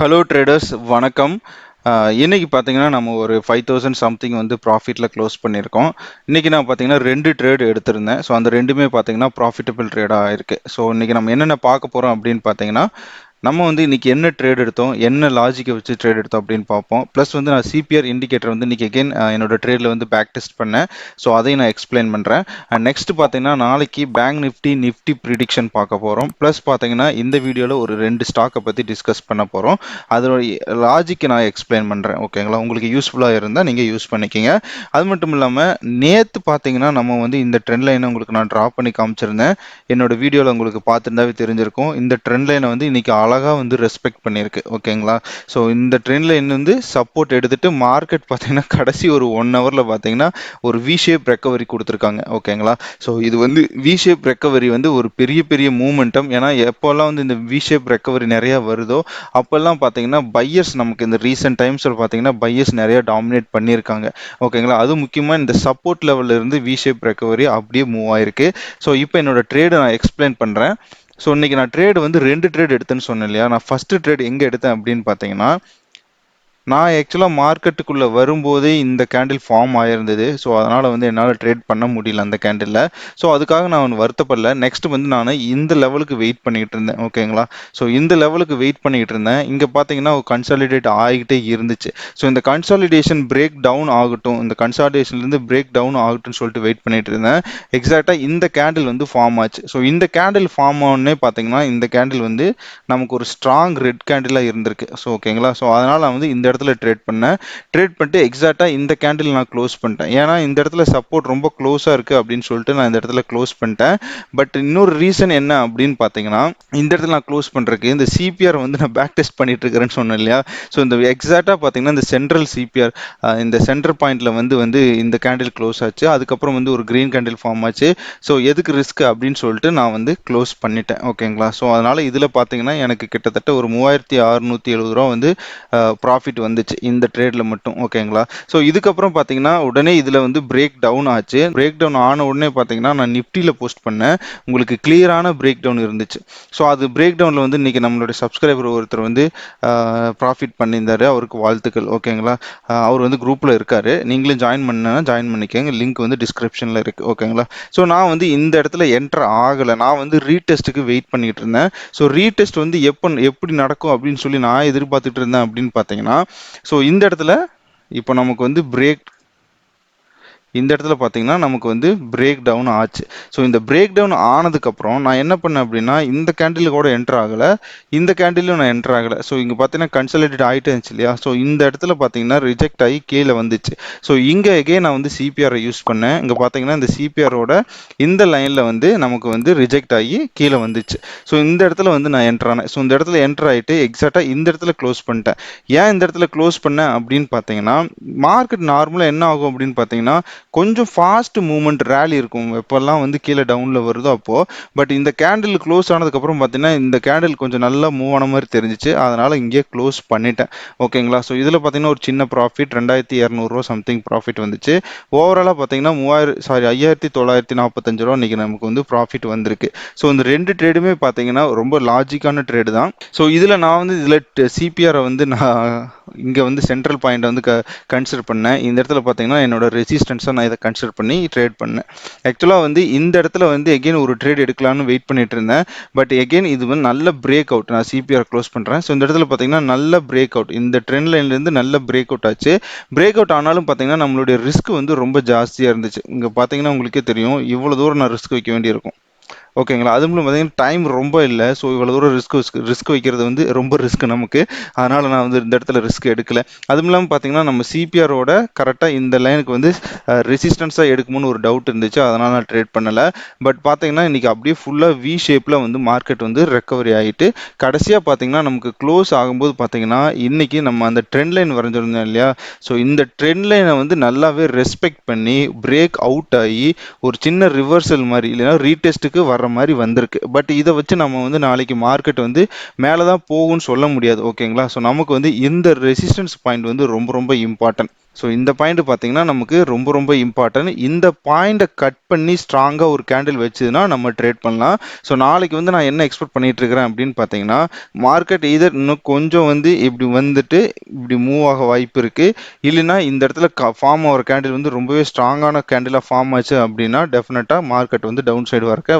Hello traders, வணக்கம். இன்னைக்கு பார்த்தீங்கன்னா நம்ம ஒரு 5000 சம்திங் வந்து ப்ராஃபிட்டில் க்ளோஸ் பண்ணியிருக்கோம். இன்னைக்கு நான் பார்த்தீங்கன்னா 2 ட்ரேட் எடுத்திருந்தேன். ஸோ அந்த ரெண்டுமே பார்த்தீங்கன்னா ப்ராஃபிட்டபிள் ட்ரேடாக இருக்குது. ஸோ இன்னைக்கு நம்ம என்னென்ன பார்க்க போகிறோம் அப்படின்னு பார்த்தீங்கன்னா, நம்ம வந்து இன்னைக்கு என்ன ட்ரேட் எடுத்தோம், என்ன லாஜிக்கை வச்சு ட்ரேட் எடுத்தோம் அப்படின்னு பார்ப்போம். ப்ளஸ் வந்து நான் சிபிஆர் இண்டிகேட்டர் வந்து இன்னைக்கு அகைன் என்னோட ட்ரேடில் வந்து பேக் டெஸ்ட் பண்ணேன். ஸோ அதையும் நான் எக்ஸ்பிளைன் பண்ணுறேன். அண்ட் நெக்ஸ்ட் பார்த்தீங்கன்னா நாளைக்கு பேங்க் நிஃப்டி ப்ரிடிக்ஷன் பார்க்க போகிறோம். ப்ளஸ் பார்த்தீங்கன்னா இந்த வீடியோவில் ஒரு 2 ஸ்டாக்கை பற்றி டிஸ்கஸ் பண்ண போகிறோம். அதோட லாஜிக்கை நான் எக்ஸ்பிளைன் பண்ணுறேன். ஓகேங்களா, உங்களுக்கு யூஸ்ஃபுல்லாக இருந்தால் நீங்கள் யூஸ் பண்ணிக்கிங்க. அது மட்டும் இல்லாமல் நேற்று பார்த்தீங்கன்னா நம்ம வந்து இந்த ட்ரெண்ட் லைனை உங்களுக்கு நான் ட்ரா பண்ணி காமிச்சிருந்தேன். என்னோட வீடியோவில் உங்களுக்கு பார்த்துருந்தாவே தெரிஞ்சிருக்கும். இந்த ட்ரெண்ட் லைனை வந்து இன்னைக்கு அழகாக வந்து ரெஸ்பெக்ட் பண்ணியிருக்கு. ஓகேங்களா, ஸோ இந்த ட்ரெண்ட் லைன் வந்து சப்போர்ட் எடுத்துட்டு மார்க்கெட் பார்த்தீங்கன்னா கடைசி ஒரு 1 ஹவரில் பார்த்தீங்கன்னா ஒரு வி ஷேப் ரெக்கவரி கொடுத்துருக்காங்க. ஓகேங்களா, ஸோ இது வந்து வி ஷேப் ரெக்கவரி வந்து ஒரு பெரிய பெரிய மூமெண்டம். ஏன்னா எப்போல்லாம் வந்து இந்த வி ஷேப் ரெக்கவரி நிறையா வருதோ அப்போல்லாம் பார்த்தீங்கன்னா பையர்ஸ் நமக்கு இந்த ரீசெண்ட் டைம்ஸில் பார்த்தீங்கன்னா பையர்ஸ் நிறைய டாமினேட் பண்ணியிருக்காங்க. ஓகேங்களா, அது முக்கியமாக இந்த சப்போர்ட் லெவலில் இருந்து வி ஷேப் ரெக்கவரி அப்படியே மூவ் ஆயிருக்கு. ஸோ இப்போ என்னோட ட்ரேடை நான் எக்ஸ்பிளைன் பண்ணுறேன். ஸோ இன்னைக்கு நான் ட்ரேடு வந்து 2 ட்ரேட் எடுத்தேன்னு சொன்னேன் இல்லையா. நான் ஃபர்ஸ்ட் ட்ரேட் எங்கே எடுத்தேன் அப்படின்னு பார்த்தீங்கன்னா, நான் ஆக்சுவலாக மார்க்கெட்டுக்குள்ளே வரும்போதே இந்த கேண்டில் ஃபார்ம் ஆயிருந்தது. ஸோ அதனால் வந்து என்னால் ட்ரேட் பண்ண முடியல அந்த கேண்டிலில். ஸோ அதுக்காக நான் வருத்தப்படல. நெக்ஸ்ட் வந்து நான் இந்த லெவலுக்கு வெயிட் பண்ணிக்கிட்டு இருந்தேன். ஓகேங்களா, ஸோ இந்த லெவலுக்கு வெயிட் பண்ணிக்கிட்டு இருந்தேன். இங்கே பார்த்தீங்கன்னா கன்சாலிடேட் ஆகிக்கிட்டே இருந்துச்சு. ஸோ இந்த கன்சாலிடேஷன் பிரேக் டவுன் ஆகட்டும், இந்த கன்சாலிடேஷன்லேருந்து பிரேக் டவுன் ஆகட்டும்னு சொல்லிட்டு வெயிட் பண்ணிட்டு இருந்தேன். எக்ஸாக்டாக இந்த கேண்டில் வந்து ஃபார்ம் ஆச்சு. ஸோ இந்த கேண்டில் ஃபார்ம் ஆனே பார்த்தீங்கன்னா இந்த கேண்டில் வந்து நமக்கு ஒரு ஸ்ட்ராங் ரெட் கேண்டிலாக இருந்திருக்கு. ஸோ ஓகேங்களா, ஸோ அதனால் நான் வந்து இந்த இடத்துல ட்ரேட் பண்ணிட்டு எக்ஸாக்டா இந்த கேண்டில் நான் க்ளோஸ் பண்ணிட்டேன். ஏன்னா இந்த இடத்துல சப்போர்ட் ரொம்ப க்ளோஸா இருக்கு அப்படின்னு சொல்லிட்டு நான் இந்த இடத்துல க்ளோஸ் பண்ணிட்டேன். பட் இன்னொரு ரீசன் என்ன அப்படின்னு பாத்தீங்கன்னா, இந்த இடத்துல நான் க்ளோஸ் பண்றதுக்கு இந்த சிபிஆர் வந்து நான் பேக் டெஸ்ட் பண்ணிட்டு இருக்கிறேன்னு சொன்னேன் இல்லையா. ஸோ இந்த எக்ஸாக்டா பாத்தீங்கன்னா இந்த சென்ட்ரல் சிபிஆர் இந்த சென்டர் பாயிண்ட்ல வந்து இந்த கேண்டில் க்ளோஸ் ஆச்சு. அதுக்கப்புறம் வந்து ஒரு கிரீன் கேண்டில் ஃபார்ம் ஆச்சு. ஸோ எதுக்கு ரிஸ்க் அப்படின்னு சொல்லிட்டு நான் வந்து க்ளோஸ் பண்ணிட்டேன். ஓகேங்களா, ஸோ அதனால இதுல பாத்தீங்கன்னா எனக்கு கிட்டத்தட்ட ஒரு 3670 ரூபா வந்து ப்ராஃபிட் வந்துச்சு இந்த ட்ரேட்ல மட்டும். ஓகேங்களா, ஸோ இதுக்கப்புறம் பார்த்தீங்கன்னா உடனே இதில் வந்து பிரேக் டவுன் ஆச்சு. பிரேக் டவுன் ஆன உடனே பார்த்தீங்கன்னா நான் நிஃப்டியில் போஸ்ட் பண்ணேன். உங்களுக்கு கிளியரான பிரேக் டவுன் இருந்துச்சு. ஸோ அது பிரேக் டவுனில் வந்து இன்னைக்கு நம்மளுடைய சப்ஸ்கிரைபர் ஒருத்தர் வந்து ப்ராஃபிட் பண்ணியிருந்தாரு. அவருக்கு வாழ்த்துக்கள். ஓகேங்களா, அவர் வந்து குரூப்பில் இருக்காரு. நீங்களும் ஜாயின் பண்ணிக்கோங்க. லிங்க் வந்து டிஸ்கிரிப்ஷனில் இருக்கு. ஓகேங்களா, ஸோ நான் வந்து இந்த இடத்துல என்டர் ஆகலை. நான் வந்து ரீடெஸ்ட்டுக்கு வெயிட் பண்ணிட்டு இருந்தேன். ஸோ ரீடெஸ்ட் வந்து எப்படி நடக்கும் அப்படின்னு சொல்லி நான் எதிர்பார்த்துட்டு இருந்தேன் அப்படின்னு பார்த்தீங்கன்னா, ஸோ இந்த இடத்துல இப்போ நமக்கு வந்து இந்த இடத்துல பார்த்தீங்கன்னா நமக்கு வந்து பிரேக் டவுன் ஆச்சு. ஸோ இந்த பிரேக் டவுன் ஆனதுக்கப்புறம் நான் என்ன பண்ணேன் அப்படின்னா, இந்த கேண்டில் கூட என்டர் ஆகலை, இந்த கேண்டிலும் நான் என்டர் ஆகலை. ஸோ இங்கே பார்த்தீங்கன்னா கன்சாலிடேட் ஆகிட்டே இருந்துச்சு இல்லையா. ஸோ இந்த இடத்துல பார்த்தீங்கன்னா ரிஜெக்ட் ஆகி கீழே வந்துச்சு. ஸோ இங்கே எகெயின் நான் வந்து சிபிஆரை யூஸ் பண்ணேன். இங்கே பார்த்தீங்கன்னா இந்த சிபிஆரோட இந்த லைனில் வந்து நமக்கு வந்து ரிஜெக்ட் ஆகி கீழே வந்துச்சு. ஸோ இந்த இடத்துல வந்து நான் என்டர் ஆனேன். ஸோ இந்த இடத்துல என்டர் ஆகிட்டு எக்ஸாக்டாக இந்த இடத்துல க்ளோஸ் பண்ணிட்டேன். ஏன் இந்த இடத்துல க்ளோஸ் பண்ணேன் அப்படின்னு பார்த்தீங்கன்னா, மார்க்கெட் நார்மலாக என்ன ஆகும் அப்படின்னு பார்த்தீங்கன்னா கொஞ்சம் ஃபாஸ்ட் மூவ்மெண்ட் ரேலி இருக்கும் எப்பெல்லாம் வந்து கீழே டவுன்ல வருதோ அப்போ. பட் இந்த கேண்டில் க்ளோஸ் ஆனதுக்கப்புறம் பார்த்தீங்கன்னா இந்த கேண்டில் கொஞ்சம் நல்லா மூவ் ஆன மாதிரி தெரிஞ்சிச்சு. அதனால இங்கே க்ளோஸ் பண்ணிட்டேன். ஓகேங்களா, ஸோ இதில் பார்த்தீங்கன்னா ஒரு சின்ன ப்ராஃபிட் 2200 ரூபா சம்திங் ப்ராஃபிட் வந்துச்சு. ஓவராலாக பார்த்தீங்கன்னா 5945 ரூபா இன்னைக்கு நமக்கு வந்து ப்ராஃபிட் வந்திருக்கு. ஸோ இந்த 2 ட்ரேடுமே பார்த்தீங்கன்னா ரொம்ப லாஜிக்கான ட்ரேடு தான். ஸோ இதில் நான் வந்து இதில் சிபிஆரை வந்து நான் இங்கே வந்து சென்ட்ரல் பாயிண்ட் வந்து கன்சிடர் பண்ணேன். இந்த இடத்துல பார்த்தீங்கன்னா என்னோட ரெசிஸ்டன்ஸை நான் இதை கன்சிடர் பண்ணி ட்ரேட் பண்ணேன். ஆக்சுவலாக வந்து இந்த இடத்துல வந்து எகெயின் ஒரு ட்ரேட் எடுக்கலாம்னு வெயிட் பண்ணிட்டு இருந்தேன். பட் எகெயின் இது வந்து நல்ல பிரேக் அவுட். நான் சிபிஆர் க்ளோஸ் பண்ணுறேன். ஸோ இந்த இடத்துல பார்த்தீங்கன்னா நல்ல பிரேக் அவுட், இந்த ட்ரெண்ட் லைன்லேருந்து நல்ல பிரேக் அவுட் ஆச்சு. பிரேக் அவுட் ஆனாலும் பார்த்தீங்கன்னா நம்மளுடைய ரிஸ்க் வந்து ரொம்ப ஜாஸ்தியாக இருந்துச்சு. இங்கே பார்த்தீங்கன்னா உங்களுக்கே தெரியும் இவ்வளோ தூரம் நான் ரிஸ்க் வைக்க வேண்டியிருக்கும். ஓகேங்களா, அதுவும் பார்த்தீங்கன்னா டைம் ரொம்ப இல்லை. ஸோ இவ்வளோ தூரம் ரிஸ்க் வைக்கிறது வந்து ரொம்ப ரிஸ்க் நமக்கு. அதனால் நான் வந்து இந்த இடத்துல ரிஸ்க் எடுக்கல. அதுவும் இல்லாமல் பார்த்தீங்கன்னா நம்ம சிபிஆரோட கரெக்டாக இந்த லைனுக்கு வந்து ரெசிஸ்டன்ஸாக எடுக்குமோன்னு ஒரு டவுட் இருந்துச்சு. அதனால் நான் ட்ரேட் பண்ணலை. பட் பார்த்தீங்கன்னா இன்றைக்கி அப்படியே ஃபுல்லாக வி ஷேப்பில் வந்து மார்க்கெட் வந்து ரெக்கவரி ஆகிட்டு கடைசியாக பார்த்தீங்கன்னா நமக்கு க்ளோஸ் ஆகும்போது பார்த்தீங்கன்னா இன்றைக்கி நம்ம அந்த ட்ரெண்ட் லைன் வரைஞ்சிருந்தோம் இல்லையா. ஸோ இந்த ட்ரெண்ட் லைனை வந்து நல்லாவே ரெஸ்பெக்ட் பண்ணி பிரேக் அவுட் ஆகி ஒரு சின்ன ரிவர்சல் மாதிரி இல்லைன்னா ரீடெஸ்ட்டுக்கு வர மாதிரி வந்திருக்கு. பட் இதை வச்சு நம்ம வந்து நாளைக்கு மார்க்கெட் வந்து மேலே தான் போகும்னு சொல்ல முடியாது. ஓகேங்களா, ஸோ நமக்கு வந்து இந்த ரெசிஸ்டன்ஸ் பாயிண்ட் வந்து ரொம்ப ரொம்ப இம்பார்ட்டன்ட். ஸோ இந்த பாயிண்ட் பார்த்தீங்கன்னா நமக்கு ரொம்ப ரொம்ப இம்பார்ட்டன்ட். இந்த பாயிண்ட்டை கட் பண்ணி ஸ்ட்ராங்காக ஒரு கேண்டில் வச்சுதுன்னா நம்ம ட்ரேட் பண்ணலாம். ஸோ நாளைக்கு வந்து நான் என்ன எக்ஸ்பெக்ட் பண்ணிட்டு இருக்கிறேன் அப்படின்னு பார்த்தீங்கன்னா, மார்க்கெட் இதர் இன்னும் கொஞ்சம் வந்து இப்படி வந்துட்டு இப்படி மூவ் ஆக வாய்ப்பு இருக்கு. இல்லைன்னா இந்த இடத்துல ஃபார்ம் ஆகிற கேண்டில் வந்து ரொம்பவே ஸ்ட்ராங்கான கேண்டிலாக ஃபார்ம் ஆச்சு அப்படின்னா டெஃபினட்டாக மார்க்கெட் வந்து டவுன் சைடு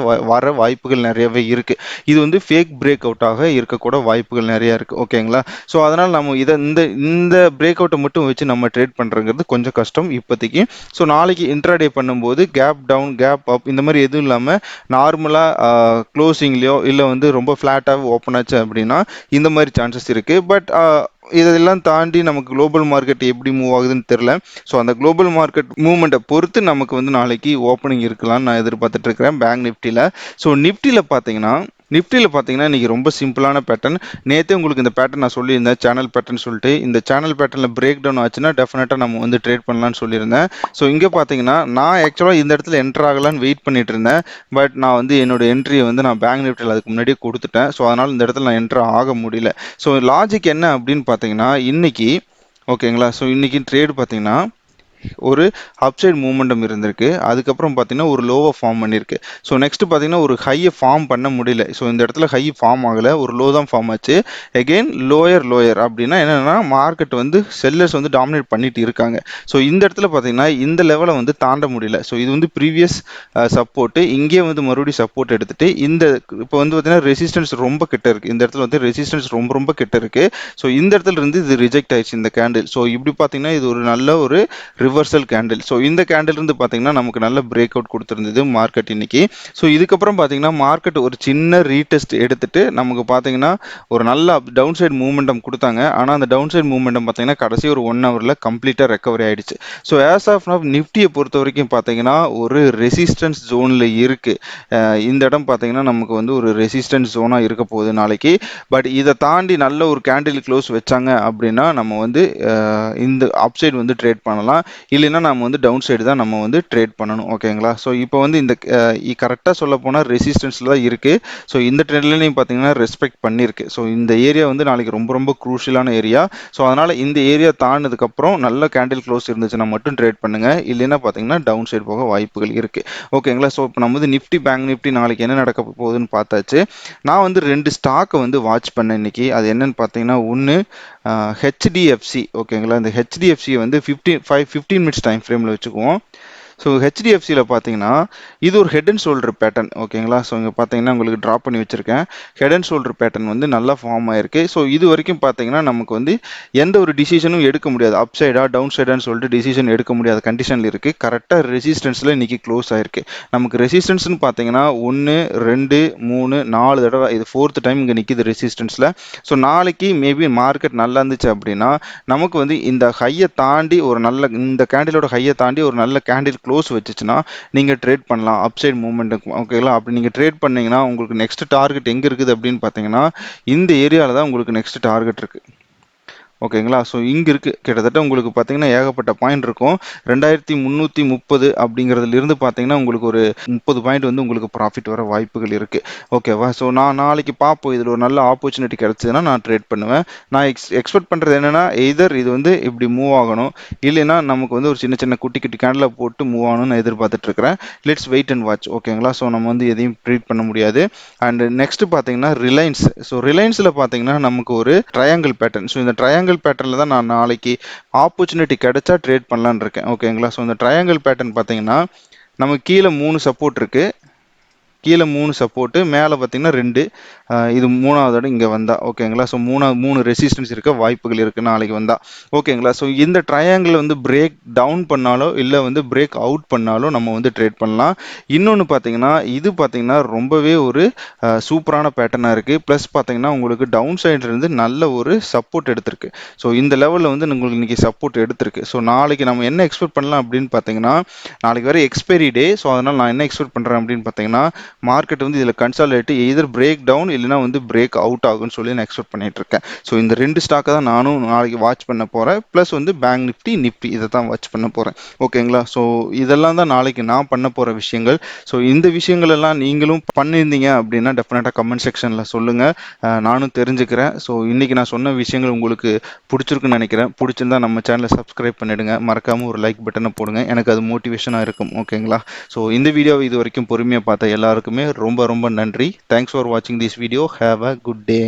வர வாய்ப்புகள் நிறையவே இருக்கு. இது வந்து ஃபேக் பிரேக் அவுட்டாக இருக்கக்கூட வாய்ப்புகள் நிறைய இருக்கு. ஓகேங்களா? ஸோ அதனால் நம்ம இதை இந்த இந்த பிரேக் அவுட்டை மட்டும் வச்சு நம்ம ட்ரேட் பண்ணுறங்கிறது கொஞ்சம் கஷ்டம் இப்போதைக்கு. ஸோ நாளைக்கு இன்ட்ராடே பண்ணும்போது கேப் டவுன் கேப் அப் இந்த மாதிரி எதுவும் இல்லாமல் நார்மலாக க்ளோசிங்லேயோ இல்லை வந்து ரொம்ப ஃப்ளாட்டாக ஓப்பன் ஆச்சு அப்படின்னா இந்த மாதிரி சான்சஸ் இருக்குது. பட் இதெல்லாம் தாண்டி நமக்கு குளோபல் மார்க்கெட் எப்படி மூவ் ஆகுதுன்னு தெரில. ஸோ அந்த குளோபல் மார்க்கெட் மூவ்மெண்ட்டை பொறுத்து நமக்கு வந்து நாளைக்கு ஓப்பனிங் இருக்கலாம்னு நான் எதிர்பார்த்துட்டு இருக்கிறேன் பேங்க் நிஃப்டியில். ஸோ நிஃப்டியில் பார்த்தீங்கன்னா இன்றைக்கி ரொம்ப சிம்பிளான பேட்டர்ன். நேற்றே உங்களுக்கு இந்த பேட்டர்ன் நான் சொல்லியிருந்தேன், சேனல் பேட்டர்ன் சொல்லிட்டு. இந்த சேனல் பேட்டர்னில் பிரேக் டவுன் ஆச்சுன்னா டெஃபினட்டாக நம்ம வந்து ட்ரேட் பண்ணலாம்னு சொல்லியிருந்தேன். ஸோ இங்கே பார்த்தீங்கன்னா நான் ஆக்சுவலாக இந்த இடத்துல என்டர் ஆகலான்னு வெயிட் பண்ணிட்டு இருந்தேன். பட் நான் வந்து என்னோட என்ட்ரியை வந்து நான் பேங்க் நிஃப்டியில் அதுக்கு முன்னாடியே கொடுத்துட்டேன். ஸோ அதனால் இந்த இடத்துல நான் என்டர் ஆக முடியல. ஸோ லாஜிக் என்ன அப்படின்னு பார்த்தீங்கன்னா இன்னைக்கு, ஓகேங்களா, ஸோ இன்னைக்கு ட்ரேடு பார்த்தீங்கன்னா ஒரு அப்சைட் மூமெண்டம் இருந்திருக்கு. அதுக்கப்புறம் பார்த்தீங்கன்னா ஒரு லோவை ஃபார்ம் பண்ணியிருக்கு. ஸோ நெக்ஸ்ட் பார்த்தீங்கன்னா ஒரு ஹையை ஃபார்ம் பண்ண முடியல. ஸோ இந்த இடத்துல ஹை ஃபார்ம் ஆகலை, ஒரு லோ தான் ஃபார்ம் ஆச்சு. எகெயின் லோயர் அப்படின்னா என்னென்னா மார்க்கெட் வந்து செல்லர்ஸ் வந்து டாமினேட் பண்ணிட்டு இருக்காங்க. ஸோ இந்த இடத்துல பார்த்தீங்கன்னா இந்த லெவலை வந்து தாண்ட முடியல. ஸோ இது வந்து ப்ரீவியஸ் சப்போர்ட்டு, இங்கே வந்து மறுபடியும் சப்போர்ட் எடுத்துட்டு இந்த இப்போ வந்து பார்த்தீங்கன்னா ரெசிஸ்டன்ஸ் ரொம்ப கிட்ட இருக்கு. இந்த இடத்துல வந்து ரெசிஸ்டன்ஸ் ரொம்ப ரொம்ப கிட்ட இருக்கு. ஸோ இந்த இடத்துல இருந்து இது ரிஜெக்ட் ஆயிடுச்சு இந்த கேண்டில். ஸோ இப்படி பார்த்தீங்கன்னா இது ஒரு நல்ல ஒரு ரிவர்சல் கேண்டில். ஸோ இந்த கேண்டில் இருந்து பார்த்தீங்கன்னா நமக்கு நல்ல பிரேக் அவுட் கொடுத்துருந்தது மார்க்கெட் இன்னைக்கு. ஸோ இதுக்கப்புறம் பார்த்தீங்கன்னா மார்க்கெட் ஒரு சின்ன ரீடெஸ்ட் எடுத்துட்டு நமக்கு பார்த்தீங்கன்னா ஒரு நல்ல டவுன் சைடு மூவ்மெண்டம் கொடுத்தாங்க. ஆனால் அந்த டவுன் சைடு மூவ்மெண்டம் பார்த்தீங்கன்னா கடைசி ஒரு 1 ஹவரில் கம்ப்ளீட்டாக ரெக்கவரி ஆயிடுச்சு. ஸோ ஆஸ் ஆஃப் நவ் நிஃப்டியை பொறுத்த வரைக்கும் பார்த்தீங்கன்னா ஒரு ரெசிஸ்டன்ஸ் ஜோனில் இருக்கு. இந்த இடம் பார்த்தீங்கன்னா நமக்கு வந்து ஒரு ரெசிஸ்டன்ஸ் ஜோனாக இருக்க போகுது நாளைக்கு. பட் இதை தாண்டி நல்ல ஒரு கேண்டில் க்ளோஸ் வச்சாங்க அப்படின்னா நம்ம வந்து இந்த அப்சைடு வந்து ட்ரேட் பண்ணலாம். இல்லைன்னா நம்ம வந்து டவுன் சைடு தான் நம்ம வந்து ட்ரேட் பண்ணணும். ஓகேங்களா? ஸோ இப்போ வந்து இந்த கரெக்டாக சொல்ல போனால் ரெசிஸ்டன்ஸில் தான் இருக்குது. ஸோ இந்த ட்ரெண்ட்லையும் பார்த்தீங்கன்னா ரெஸ்பெக்ட் பண்ணியிருக்கு. ஸோ இந்த ஏரியா வந்து நாளைக்கு ரொம்ப ரொம்ப க்ரூஷியலான ஏரியா. ஸோ அதனால் இந்த ஏரியா தாண்டினதுக்கப்புறம் நல்ல கேண்டில் க்ளோஸ் இருந்துச்சுன்னா மட்டும் ட்ரேட் பண்ணுங்கள். இல்லைன்னா பார்த்தீங்கன்னா டவுன் சைடு போக வாய்ப்புகள் இருக்குது. ஓகேங்களா? ஸோ இப்போ நம்ம வந்து நிஃப்டி பேங்க் நிஃப்டி நாளைக்கு என்ன நடக்க போகுதுன்னு பார்த்தாச்சு. நான் வந்து 2 ஸ்டாக்கை வந்து வாட்ச் பண்ணேன் இன்னைக்கு. அது என்னன்னு பார்த்தீங்கன்னா ஒன்று ஹெச்டிஎஃப்சி. ஓகேங்களா? இந்த ஹெச்டிஎஃப்சி வந்து 15 மினிட்ஸ் டைம் ஃப்ரேமில் வச்சுக்குவோம். ஸோ ஹெச்டிஎஃப்சியில் பார்த்தீங்கன்னா இது ஒரு ஹெட் அண்ட் ஷோல்டர் பேட்டர்ன். ஓகேங்களா? ஸோ இங்கே பார்த்தீங்கன்னா உங்களுக்கு ட்ராப் பண்ணி வச்சுருக்கேன். ஹெட் அண்ட் ஷோல்டர் பேட்டர்ன் வந்து நல்லா ஃபார்ம் ஆயிருக்கு. ஸோ இது வரைக்கும் பார்த்தீங்கன்னா நமக்கு வந்து எந்த ஒரு டிசிஷனும் எடுக்க முடியாது. அப் சைடா டவுன் சைடான்னு சொல்லிட்டு டிசிஷன் எடுக்க முடியாத கண்டிஷனில் இருக்குது. கரெக்டாக ரெசிஸ்டன்ஸில் இன்றைக்கி க்ளோஸ் ஆயிருக்கு. நமக்கு ரெசிஸ்டன்ஸ்னு பார்த்தீங்கன்னா 1 2 3 4 தடவை, இது 4th டைம் இங்கே நிற்கிது ரெசிஸ்டன்ஸில். ஸோ நாளைக்கு மேபி மார்க்கெட் நல்லா இருந்துச்சு அப்படின்னா நமக்கு வந்து இந்த ஹையை தாண்டி ஒரு நல்ல இந்த கேண்டிலோட ஹையை தாண்டி ஒரு நல்ல கேண்டில் க்ளோஸ் வச்சுச்சுன்னா நீங்கள் ட்ரேட் பண்ணலாம் அப்சைட் மூவ்மெண்ட்டுக்கு. ஓகேங்களா? அப்படி நீங்கள் ட்ரேட் பண்ணீங்கன்னா உங்களுக்கு நெக்ஸ்ட் டார்கெட் எங்கே இருக்குது அப்படின்னு பார்த்தீங்கன்னா இந்த ஏரியாவில் தான் உங்களுக்கு நெக்ஸ்ட் டார்கெட் இருக்குது. ஓகேங்களா? ஸோ இங்கே இருக்குது கிட்டத்தட்ட உங்களுக்கு பார்த்தீங்கன்னா ஏகப்பட்ட பாயிண்ட் இருக்கும். 2330 அப்படிங்கிறதுலேருந்து பார்த்தீங்கன்னா உங்களுக்கு ஒரு 30 பாயிண்ட் வந்து உங்களுக்கு ப்ராஃபிட் வர வாய்ப்புகள் இருக்குது. ஓகேவா? ஸோ நான் நாளைக்கு பார்ப்போம், இதில் ஒரு நல்ல ஆப்பர்ச்சுனிட்டி கிடச்சதுன்னா நான் ட்ரேட் பண்ணுவேன். நான் எக்ஸ்பெக்ட் பண்ணுறது என்னென்னா எய்தர் இது வந்து இப்படி மூவ் ஆகணும், இல்லைன்னா நமக்கு வந்து ஒரு சின்ன சின்ன குட்டி குட்டி கேண்டில் போட்டு மூவ் ஆகணும்னு நான் எதிர்பார்த்துட்ருக்கிறேன். Let's wait and watch. ஓகேங்களா? ஸோ நம்ம வந்து எதையும் ப்ரீட் பண்ண முடியாது. அண்ட் நெக்ஸ்ட் பார்த்தீங்கன்னா ரிலையன்ஸ். ஸோ ரிலையன்ஸில் பார்த்தீங்கன்னா நமக்கு ஒரு ட்ரையாங்கிள் பேட்டர்ன். ஸோ இந்த ட்ரையாங்கிள் பேட்டர்னில் தான் நான் நாளைக்கு ஆப்பர்ச்சுனிட்டி கிடைச்சா ட்ரேட் பண்ணலான்னு இருக்கேன். ஓகேங்களா? ஸோ இந்த ட்ரையாங்கிள் பேட்டர்ன் பார்த்தீங்கன்னா நமக்கு கீழே 3 சப்போர்ட் இருக்குது, கீழே 3 சப்போர்ட்டு, மேலே பார்த்தீங்கன்னா 2, இது 3வது இடம் இங்கே வந்தால். ஓகேங்களா? ஸோ 3 ரெசிஸ்டன்ஸ் இருக்க வாய்ப்புகள் இருக்குது நாளைக்கு வந்தால். ஓகேங்களா? ஸோ இந்த ட்ரையாங்கிள் வந்து பிரேக் டவுன் பண்ணாலோ இல்லை வந்து பிரேக் அவுட் பண்ணாலோ நம்ம வந்து ட்ரேட் பண்ணலாம். இன்னொன்று பார்த்தீங்கன்னா இது பார்த்தீங்கன்னா ரொம்பவே ஒரு சூப்பரான பேட்டர்னாக இருக்குது. ப்ளஸ் பார்த்தீங்கன்னா உங்களுக்கு டவுன் சைட்லேருந்து நல்ல ஒரு சப்போர்ட் எடுத்திருக்கு. ஸோ இந்த லெவலில் வந்து உங்களுக்கு இன்றைக்கி சப்போர்ட் எடுத்திருக்கு. ஸோ நாளைக்கு நம்ம என்ன எக்ஸ்பெக்ட் பண்ணலாம் அப்படின்னு பார்த்தீங்கன்னா நாளைக்கு வேறு எக்ஸ்பைரி டே. ஸோ அதனால் நான் என்ன எக்ஸ்பெக்ட் பண்ணுறேன் அப்படின்னு பார்த்தீங்கன்னா மார்க்கெட் வந்து இதில் கன்சாலிடேட் எதர் பிரேக் டவுன் இல்லைனா வந்து பிரேக் அவுட் ஆகும்னு சொல்லி நான் எக்ஸ்பெக்ட் பண்ணிட்டு இருக்கேன். ஸோ இந்த ரெண்டு ஸ்டாக்கை தான் நானும் நாளைக்கு வாட்ச் பண்ண போகிறேன். ப்ளஸ் வந்து பேங்க் நிஃப்டி நிஃப்டி இதை தான் வாட்ச் பண்ண போகிறேன். ஓகேங்களா? ஸோ இதெல்லாம் தான் நாளைக்கு நான் பண்ண போகிற விஷயங்கள். ஸோ இந்த விஷயங்கள் எல்லாம் நீங்களும் பண்ணியிருந்தீங்க அப்படின்னா டெஃபினட்டாக கமெண்ட் செக்ஷனில் சொல்லுங்கள். நானும் தெரிஞ்சுக்கிறேன். ஸோ இன்னைக்கு நான் சொன்ன விஷயங்கள் உங்களுக்கு பிடிச்சிருக்குன்னு நினைக்கிறேன். பிடிச்சிருந்தா நம்ம சேனலை சப்ஸ்கிரைப் பண்ணிடுங்க. மறக்காம ஒரு லைக் பட்டனை போடுங்க. எனக்கு அது மோட்டிவேஷனாக இருக்கும். ஓகேங்களா? ஸோ இந்த வீடியோவை இது வரைக்கும் பொறுமையாக பார்த்த எல்லாருக்குமே ரொம்ப ரொம்ப நன்றி. தேங்க்ஸ் ஃபார் வாட்சிங் this video. Have a good day.